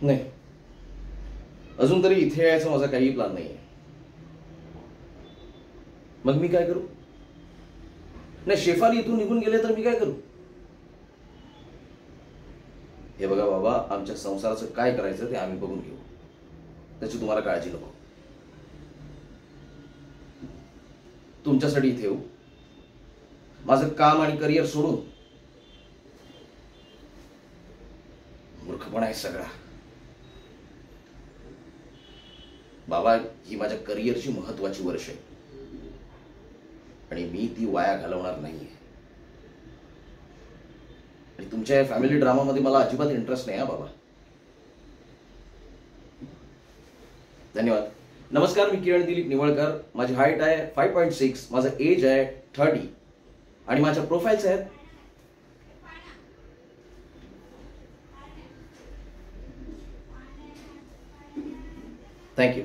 नाही, अजून तरी इथे यायचा माझा काही प्लॅन नाहीये. मग मी काय करू? नाही, शेफाली इथून निघून गेले तर मी काय करू? हे बघा बाबा, आमच्या संसाराचं काय करायचं ते आम्ही बघून घेऊ, त्याची तुम्हाला काळजी नको. तुमच्यासाठी इथे येऊ, माझं काम आणि करिअर सोडून? मूर्खपणा आहे सगळा बाबा. ही माझ्या करिअरची महत्वाची वर्ष आहे आणि मी ती वाया घालवणार नाहीये. आणि तुमच्या या फॅमिली ड्रामामध्ये मला अजिबात इंटरेस्ट नाही हा बाबा. धन्यवाद. नमस्कार, मी किरण दिलीप निवळकर. माझी हाईट आहे 5.6, माझं एज आहे 30 आणि माझ्या प्रोफाईल्स आहेत थँक्यू.